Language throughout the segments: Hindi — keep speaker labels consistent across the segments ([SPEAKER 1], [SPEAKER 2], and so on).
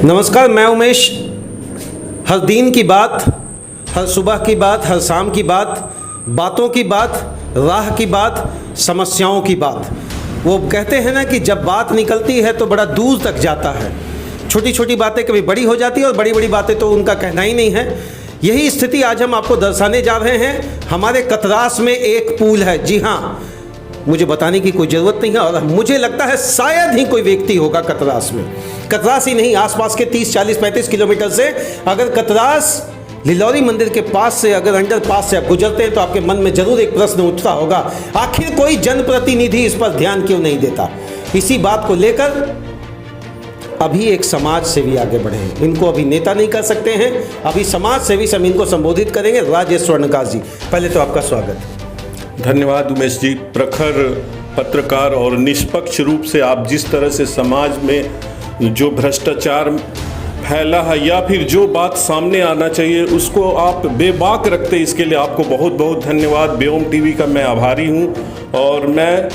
[SPEAKER 1] नमस्कार, मैं उमेश। हर दिन की बात, हर सुबह की बात, हर शाम की बात, बातों की बात, राह की बात, समस्याओं की बात। वो कहते हैं ना कि जब बात निकलती है तो बड़ा दूर तक जाता है। छोटी छोटी बातें कभी बड़ी हो जाती है और बड़ी बड़ी बातें तो उनका कहना ही नहीं है। यही स्थिति आज हम आपको दर्शाने जा रहे हैं। हमारे कतरास में एक पुल है। जी हाँ, मुझे बताने की कोई ज़रूरत नहीं है और मुझे लगता है शायद ही कोई व्यक्ति होगा कतरास में। कतरास ही नहीं, आसपास के 30, 40, 35 किलोमीटर से अगर कतरास लिलौरी मंदिर के पास से अगर अंडर पास से आप गुजरते हैं तो आपके मन में जरूर एक प्रश्न उठता होगा, आखिर कोई जनप्रतिनिधि इस पर ध्यान क्यों नहीं देता। इसी बात को लेकर अभी एक समाज सेवी आगे बढ़े हैं। इनको अभी नेता नहीं कर सकते हैं, अभी समाज सेवी से हम इनको संबोधित करेंगे। राजेश स्वर्णकार जी, पहले तो आपका स्वागत।
[SPEAKER 2] धन्यवाद उमेश जी। प्रखर पत्रकार और निष्पक्ष रूप से आप जिस तरह से समाज में जो भ्रष्टाचार फैला है या फिर जो बात सामने आना चाहिए उसको आप बेबाक रखते हैं, इसके लिए आपको बहुत बहुत धन्यवाद। व्योम टीवी का मैं आभारी हूं और मैं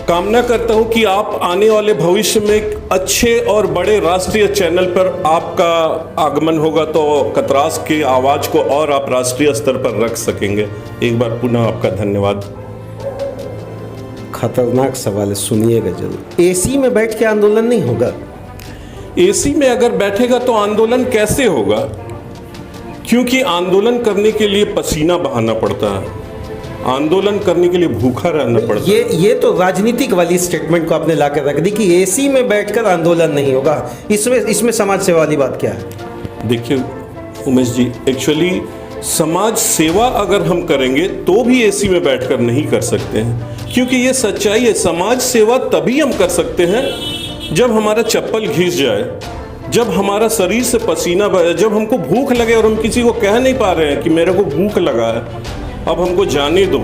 [SPEAKER 2] कामना करता हूं कि आप आने वाले भविष्य में अच्छे और बड़े राष्ट्रीय चैनल पर आपका आगमन होगा तो कतरास की आवाज़ को और आप राष्ट्रीय स्तर पर रख सकेंगे। एक बार पुनः आपका धन्यवाद।
[SPEAKER 1] खतरनाक सवाल है, सुनिएगा जरूर। एसी में बैठ के आंदोलन नहीं होगा।
[SPEAKER 2] एसी में अगर बैठेगा तो आंदोलन कैसे होगा? क्योंकि आंदोलन करने के लिए पसीना बहाना पड़ता है, आंदोलन करने के लिए भूखा रहना पड़ता है।
[SPEAKER 1] ये तो राजनीतिक वाली स्टेटमेंट को आपने लाकर रख दी कि एसी में बैठकर आंदोलन नहीं होगा। इसमें समाज सेवा वाली बात क्या है?
[SPEAKER 2] देखिए उमेश जी, एक्चुअली समाज सेवा अगर हम करेंगे तो भी एसी में बैठकर नहीं कर सकते हैं, क्योंकि ये सच्चाई है। समाज सेवा तभी हम कर सकते हैं जब हमारा चप्पल घिस जाए, जब हमारा शरीर से पसीना बहे, जब हमको भूख लगे और हम किसी को कह नहीं पा रहे हैं कि मेरे को भूख लगा है, अब हमको जाने दो।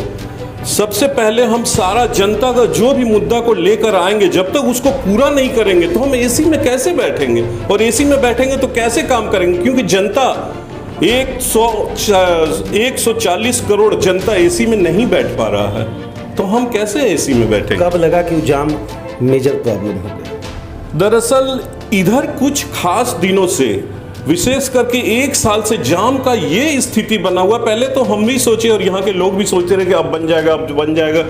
[SPEAKER 2] सबसे पहले हम सारा जनता का जो भी मुद्दा को लेकर आएंगे, जब तक उसको पूरा नहीं करेंगे तो हम एसी में कैसे बैठेंगे? और एसी में बैठेंगे तो कैसे काम करेंगे? क्योंकि जनता 140 करोड़ जनता एसी में नहीं बैठ पा रहा है, तो हम कैसे एसी में बैठेंगे?
[SPEAKER 1] कब लगा कि जाम मेजर प्रॉब्लम हो गया?
[SPEAKER 2] दरअसल इधर कुछ खास दिनों से, विशेष करके 1 साल से जाम का ये स्थिति बना हुआ। पहले तो हम भी सोचे और यहाँ के लोग भी सोचते रहे कि अब बन जाएगा, अब बन जाएगा,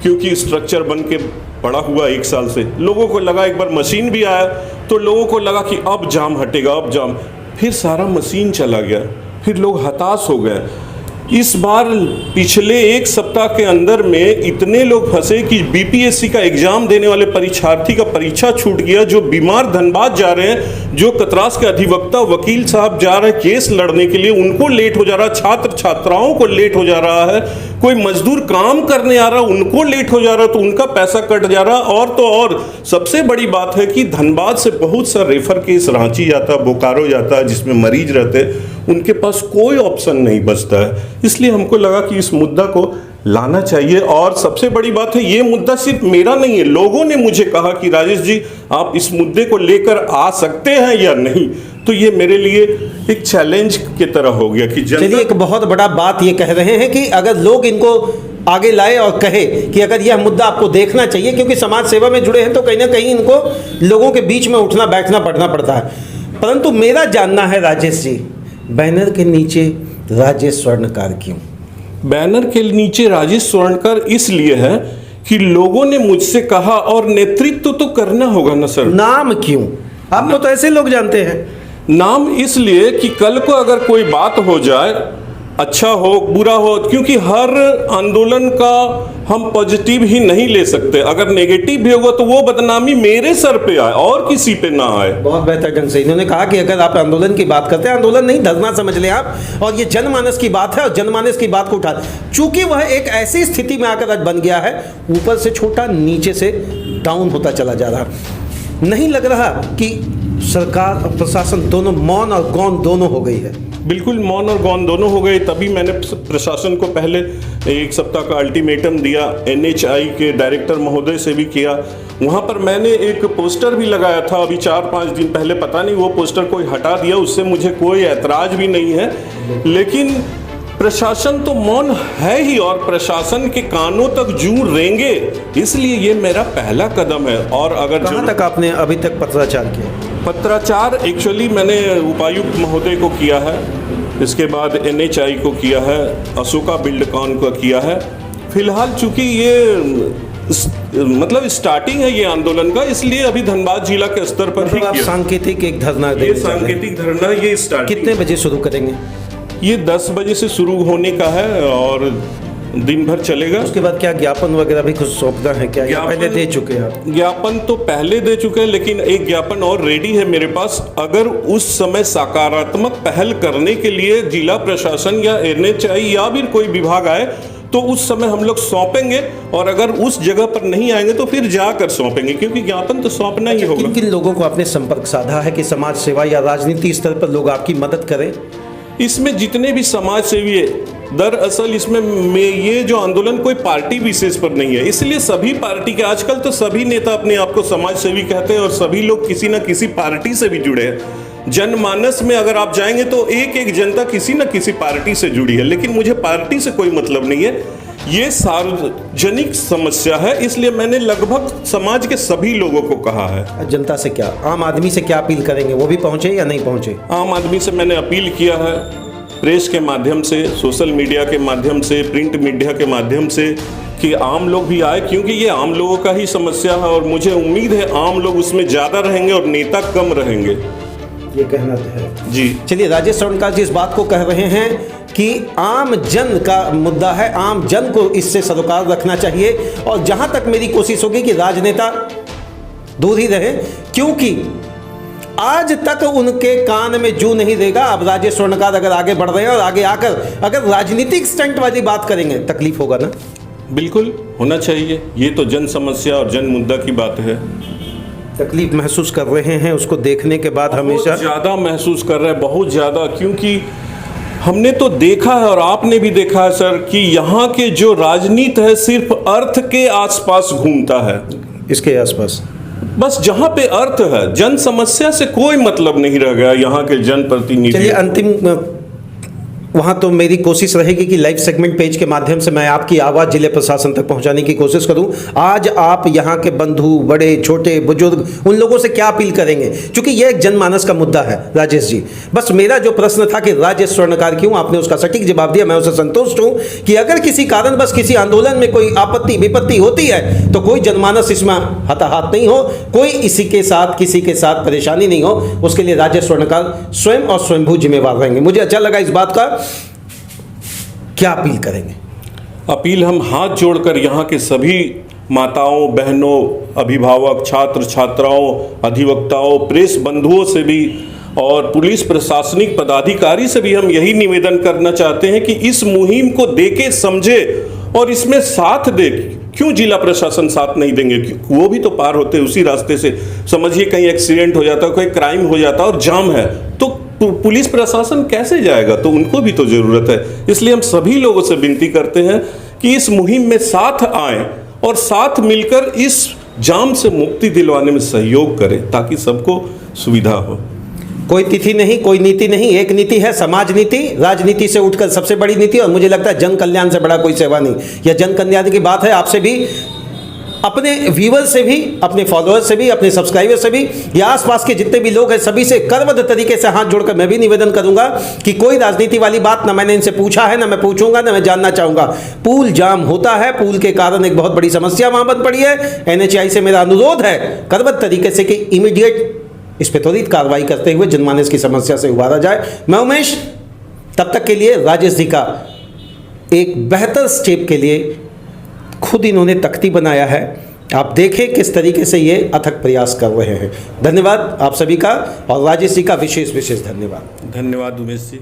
[SPEAKER 2] क्योंकि स्ट्रक्चर बन के पड़ा हुआ 1 साल से। लोगों को लगा, एक बार मशीन भी आया तो लोगों को लगा कि अब जाम हटेगा, अब जाम। फिर सारा मशीन चला गया, फिर लोग हताश हो गए। इस बार पिछले 1 सप्ताह के अंदर में इतने लोग फंसे कि बीपीएससी का एग्जाम देने वाले परीक्षार्थी का परीक्षा छूट गया। जो बीमार धनबाद जा रहे हैं, जो कतरास के अधिवक्ता वकील साहब जा रहे हैं केस लड़ने के लिए, उनको लेट हो जा रहा है। छात्र छात्राओं को लेट हो जा रहा है। कोई मजदूर काम करने आ रहा है, उनको लेट हो जा रहा है तो उनका पैसा कट जा रहा है। और तो और सबसे बड़ी बात है कि धनबाद से बहुत सा रेफर केस रांची जाता है, बोकारो जाता है, जिसमें मरीज रहते हैं, उनके पास कोई ऑप्शन नहीं बचता है। इसलिए हमको लगा कि इस मुद्दा को लाना चाहिए। और सबसे बड़ी बात है, ये मुद्दा सिर्फ मेरा नहीं है। लोगों ने मुझे कहा कि राजेश जी आप इस मुद्दे को लेकर आ सकते हैं या नहीं, तो ये मेरे लिए एक चैलेंज की तरह हो गया कि
[SPEAKER 1] चलिए, एक बहुत बड़ा बात ये कह रहे हैं कि अगर लोग इनको आगे लाए और कहे कि अगर यह मुद्दा आपको देखना चाहिए, क्योंकि समाज सेवा में जुड़े हैं तो कहीं ना कहीं इनको लोगों के बीच में उठना बैठना पड़ना पड़ता है। परंतु मेरा जानना है राजेश जी, बैनर के नीचे राजेश स्वर्णकार क्यों?
[SPEAKER 2] बैनर के नीचे राजेश स्वर्णकार इसलिए है कि लोगों ने मुझसे कहा, और नेतृत्व तो करना होगा ना सर।
[SPEAKER 1] नाम क्यों? आपको तो ऐसे लोग जानते हैं।
[SPEAKER 2] नाम इसलिए कि कल को अगर कोई बात हो जाए, अच्छा हो बुरा हो, क्योंकि हर आंदोलन का हम पॉजिटिव ही नहीं ले सकते। अगर नेगेटिव भी होगा तो वो बदनामी मेरे सर पे आए और किसी पे ना आए।
[SPEAKER 1] बहुत बेहतर ढंग से इन्होंने कहा कि अगर आप आंदोलन की बात करते हैं, आंदोलन नहीं धरना समझ लें आप, और ये जनमानस की बात है और जनमानस की बात को उठा, चूंकि वह एक ऐसी स्थिति में आकर आज बन गया है, ऊपर से छोटा नीचे से डाउन होता चला जा रहा। नहीं लग रहा कि सरकार और प्रशासन दोनों मौन और गौन दोनों हो गई है?
[SPEAKER 2] बिल्कुल मौन और गौन दोनों हो गए। तभी मैंने प्रशासन को पहले 1 सप्ताह का अल्टीमेटम दिया, एनएचआई के डायरेक्टर महोदय से भी किया। वहाँ पर मैंने एक पोस्टर भी लगाया था अभी 4-5 दिन पहले, पता नहीं वो पोस्टर कोई हटा दिया, उससे मुझे कोई ऐतराज़ भी नहीं है। लेकिन प्रशासन तो मौन है ही और प्रशासन के कानों तक जू रेंगे, इसलिए ये मेरा पहला कदम है। और अगर
[SPEAKER 1] कहाँ तक आपने अभी तक पत्राचार किया?
[SPEAKER 2] पत्राचार एक्चुअली मैंने उपायुक्त महोदय को किया है, इसके बाद NHI को किया है, अशोका बिल्डकॉन को किया है। फिलहाल चूंकि ये मतलब स्टार्टिंग है ये आंदोलन का, इसलिए अभी धनबाद जिला के स्तर पर ही
[SPEAKER 1] आप
[SPEAKER 2] किया।
[SPEAKER 1] सांकेतिक एक धरना
[SPEAKER 2] ये सांकेतिक धरना ये स्टार्ट
[SPEAKER 1] कितने बजे शुरू करेंगे?
[SPEAKER 2] ये 10 बजे से शुरू होने का है और दिन भर चलेगा।
[SPEAKER 1] उसके बाद क्या ज्ञापन वगैरह भी कुछ सौंपना है क्या, या पहले दे चुके हैं आप?
[SPEAKER 2] ज्ञापन तो पहले दे चुके हैं, लेकिन एक ज्ञापन और रेडी है मेरे पास। अगर उस समय सकारात्मक पहल करने के लिए जिला प्रशासन या NHI या भी कोई विभाग आए तो उस समय हम लोग सौंपेंगे, और अगर उस जगह पर नहीं आएंगे तो फिर जाकर सौंपेंगे, क्योंकि ज्ञापन तो सौंपना ही होगा।
[SPEAKER 1] किन किन लोगों को आपने संपर्क साधा है कि समाज सेवा या राजनीति स्तर पर लोग आपकी मदद करें?
[SPEAKER 2] इसमें जितने भी समाज सेवी है, दरअसल इसमें ये जो आंदोलन कोई पार्टी विशेष पर नहीं है, इसलिए सभी पार्टी के, आजकल तो सभी नेता अपने आप को समाज सेवी कहते हैं और सभी लोग किसी न किसी पार्टी से भी जुड़े हैं। जनमानस में अगर आप जाएंगे तो एक एक जनता किसी न किसी पार्टी से जुड़ी है, लेकिन मुझे पार्टी से कोई मतलब नहीं है। ये सार्वजनिक समस्या है, इसलिए मैंने लगभग समाज के सभी लोगों को कहा है।
[SPEAKER 1] जनता से क्या, आम आदमी से क्या अपील करेंगे? वो भी पहुंचे या नहीं पहुंचे?
[SPEAKER 2] आम आदमी से मैंने अपील किया है, प्रेस के माध्यम से, सोशल मीडिया के माध्यम से, प्रिंट मीडिया के माध्यम से, कि आम लोग भी आए, क्योंकि ये आम लोगों का ही समस्या है और मुझे उम्मीद है आम लोग उसमें ज़्यादा रहेंगे और नेता कम रहेंगे।
[SPEAKER 1] ये कहना है
[SPEAKER 2] जी।
[SPEAKER 1] चलिए, राजेश स्वर्णकार जी इस बात को कह रहे हैं कि आम जन का मुद्दा है, आम जन को इससे सरोकार रखना चाहिए, और जहां तक मेरी कोशिश होगी कि राजनेता दूर ही रहे, क्योंकि आज तक उनके कान में जू नहीं देगा। अब राजेश स्वर्णकार अगर आगे बढ़ रहे हैं और आगे आकर अगर राजनीतिक स्टंट वाली बात करेंगे, तकलीफ होगा ना?
[SPEAKER 2] बिल्कुल होना चाहिए, ये तो जन समस्या और जन मुद्दा की बात है।
[SPEAKER 1] तकलीफ महसूस कर रहे हैं उसको देखने के बाद? हमेशा
[SPEAKER 2] ज़्यादा महसूस कर रहे हैं, बहुत ज़्यादा, क्योंकि हमने तो देखा है और आपने भी देखा है सर कि यहाँ के जो राजनीति है सिर्फ अर्थ के आसपास घूमता है।
[SPEAKER 1] इसके आसपास
[SPEAKER 2] बस जहाँ पे अर्थ है, जन समस्या से कोई मतलब नहीं रह गया यहाँ के जनप्रतिनिधि।
[SPEAKER 1] चलिए, अंतिम वहाँ तो मेरी कोशिश रहेगी कि लाइव सेगमेंट पेज के माध्यम से मैं आपकी आवाज़ जिले प्रशासन तक पहुँचाने की कोशिश करूँ। आज आप यहाँ के बंधु, बड़े छोटे बुजुर्ग, उन लोगों से क्या अपील करेंगे? क्योंकि ये एक जनमानस का मुद्दा है राजेश जी। बस मेरा जो प्रश्न था कि राजेश स्वर्णकार क्यों, आपने उसका सटीक जवाब दिया, मैं उससे संतुष्ट हूँ कि अगर किसी कारण बस किसी आंदोलन में कोई आपत्ति विपत्ति होती है तो कोई जनमानस इसमें हताहत नहीं हो, कोई इसी के साथ किसी के साथ परेशानी नहीं हो, उसके लिए राजेश स्वर्णकार स्वयं और स्वयंभू जिम्मेवार रहेंगे। मुझे अच्छा लगा इस बात का। क्या अपील करेंगे?
[SPEAKER 2] अपील हम हाथ जोड़कर यहाँ के सभी माताओं, बहनों, अभिभावक, छात्र छात्राओं, अधिवक्ताओं, प्रेस बंधुओं से भी और पुलिस प्रशासनिक पदाधिकारी से भी हम यही निवेदन करना चाहते हैं कि इस मुहिम को देखे समझे और इसमें साथ दे। क्यों जिला प्रशासन साथ नहीं देंगे? वो भी तो पार होते उसी रास्ते से। समझिए कहीं एक्सीडेंट हो जाता, कोई क्राइम हो जाता और जाम है, तो पुलिस प्रशासन कैसे जाएगा? तो उनको भी तो जरूरत है। इसलिए हम सभी लोगों से विनती करते हैं कि इस मुहिम में साथ आएं और साथ मिलकर इस जाम से मुक्ति दिलवाने में सहयोग करें, ताकि सबको सुविधा हो।
[SPEAKER 1] कोई तिथि नहीं, कोई नीति नहीं, एक नीति है समाज नीति, राजनीति से उठकर सबसे बड़ी नीति, और मुझे लगता है जन कल्याण से बड़ा कोई सेवा नहीं। यह जन कल्याण की बात है। आपसे भी, अपने व्यूअर से भी, अपने फॉलोअर से भी, अपने सब्सक्राइबर से भी, या आसपास के जितने भी लोग हैं सभी से करबद्ध तरीके से हाथ जोड़कर मैं भी निवेदन करूंगा कि कोई राजनीति वाली बात ना मैंने इनसे पूछा है, ना मैं पूछूंगा, ना मैं जानना चाहूंगा। पुल जाम होता है, पुल के कारण एक बहुत बड़ी समस्या वहां बन पड़ी है। NHI से मेरा अनुरोध है करबद्ध तरीके से कि इमीडिएट इस पर त्वरित कार्रवाई करते हुए जनमानस की समस्या से उबारा जाए। मैं उमेश, तब तक के लिए राजेश जी का एक बेहतर स्टेप के लिए खुद इन्होंने तख्ती बनाया है। आप देखें किस तरीके से ये अथक प्रयास कर रहे हैं। धन्यवाद आप सभी का, और राजेश जी का विशेष धन्यवाद।
[SPEAKER 2] धन्यवाद उमेश जी।